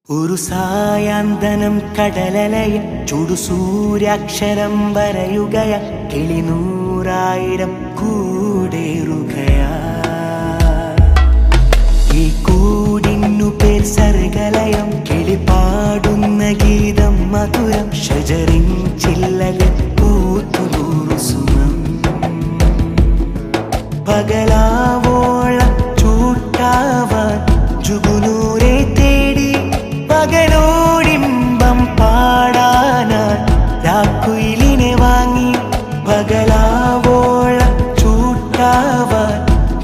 ഒരു സായാന്തനം കടലലയിൽ ചുടുസൂര്യാക്ഷരം വരയുകയ കിളിനൂറായിരം കൂടേറുകയാ. ഈ കൂടിന്നു പേർ സർഗലയം, കിളിപാടുന്ന ഗീതം മധുരം, ഷജറിൻ ചില്ലകൾ പൂത്തുനൂറു സുമം. പകലാവോളം ചൂട്ടാവാൻ ജുഗുനൂരെ തേടി, പകലോടിമ്പം പാടാനാൻ രാക്കുയിലിനെ വാങ്ങി. പകലാവോളം ചൂട്ടാവാൻ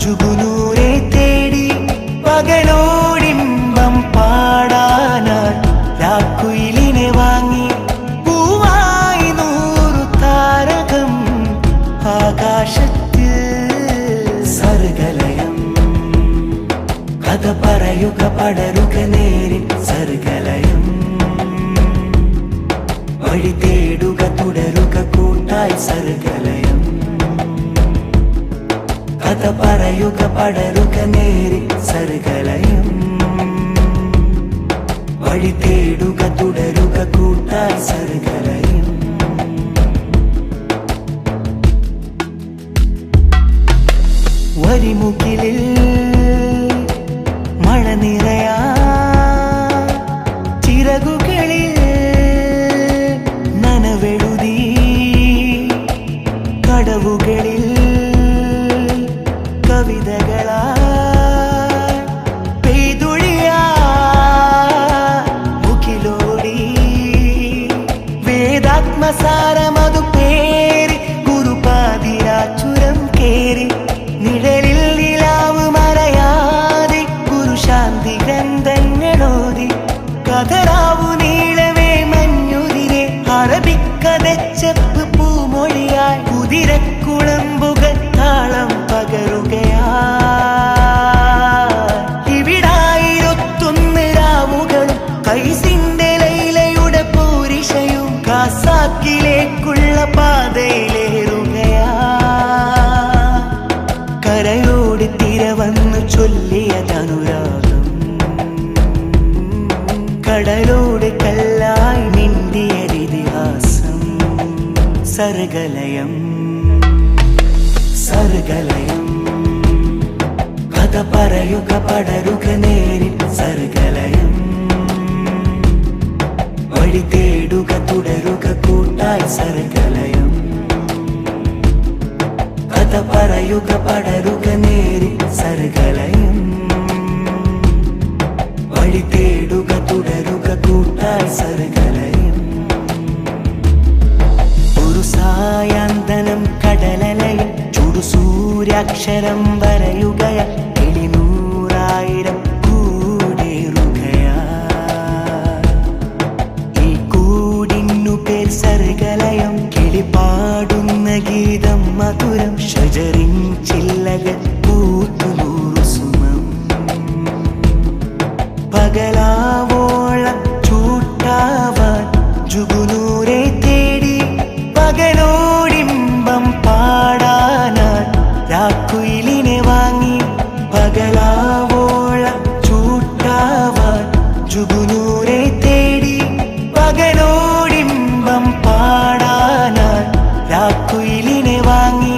ജുഗുനൂരെ തേടി, പകലോടിമ്പം പാടാനാൻ രാക്കുയിലിനെ വാങ്ങി. പൂവായി 100 താരകം ആകാശത്തിൽ സർഗലയം. കഥ പറയുക പടരുക നേരിൽ സർഗലയം. വഴി തേടുക തുടരുക കൂട്ടായി സർഗലയം. കഥ പറയുക പടരുക നേരിൽ സർഗലയം. വഴി തേടുക തുടരുക കൂട്ടായി സർഗലയം. വരിമുകിലിൽ മഴ നിറയാ, ചിറകുകളിൽ നനവെഴുതി, കടവുകളിൽ കവിതകളാ പെയ്തുഴിയാ മുകിലോടി. വേദാത്മസാരമതു പേരി ഗുരുപാതിരാച്ചുരം കേറി, നിഴലിൽ നിലാവ് മറയാതെ ഗുരുശാന്തി ഗ്രന്ഥങ്ങളോതി. കഥറാവു നീളവേ മഞ്ഞുതിരെ അറബിക്കതച്ചപ്പ് പൂമൊഴിയായി, കുതിരക്കുളമ്പുകൾ താളം പകരുകയാ. ഇവിടായിരൊത്തൊന്ന് രാവുകളും കൈസിന്റെ ലൈലയുടെ പൂരിശയും കാസാക്കിലേക്കുള്ള പാതയിലേറുകയാ. കരയോട് തിര വന്നു ചൊല്ലിയതനുരാഗം, കടലോട് കല്ലായി മിണ്ടിയതിഹാസം. സർഗലയം സർഗലയം. കഥ പറയുക പടരുക നേരിൽ സർഗലയം. വഴി തേടുക തുടരുക കൂട്ടായി സർഗലയം. കഥ പറയുക പടരുക നേരിൽ സർഗലയം. വഴി തേടുക തുടരുക കൂട്ടായി സർഗലയം. ഒരു സായാന്തനം കടലലയിൽ ചുടുസൂര്യാക്ഷരം വരയുകയ കിളിനൂറായിരം കൂടേറുകയാ. ഈ കൂടിന്നു പേർ സർഗലയം, കിളിപാടുന്ന ഗീതം മധുരം, ഷജറിൻ ചില്ലകൾ പൂത്തുനൂറു സുമം. പകലാവോളം ചൂട്ടാവാൻ ജുഗുനൂരെ തേടി, പകലോടിമ്പം പാടാനാൻ രാക്കുയിലിനെ വാങ്ങി. പകലാവോളം ചൂട്ടാവാൻ ജുഗുനൂരെ തേടി, പകലോടിമ്പം പാടാനാൻ രാക്കുയിലിനെ വാങ്ങി.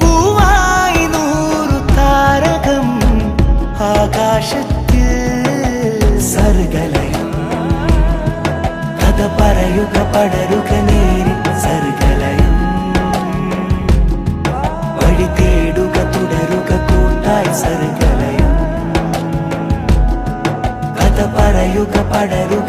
പൂവായി 100 താരകം ആകാശത്തിൽ സർഗലയം. കഥ പറയുക പടരുക നേരിൽ സർഗലയം. വഴി തേടുക തുടരുക കൂട്ടായി സർഗലയം. കഥ പറയുക പടരുക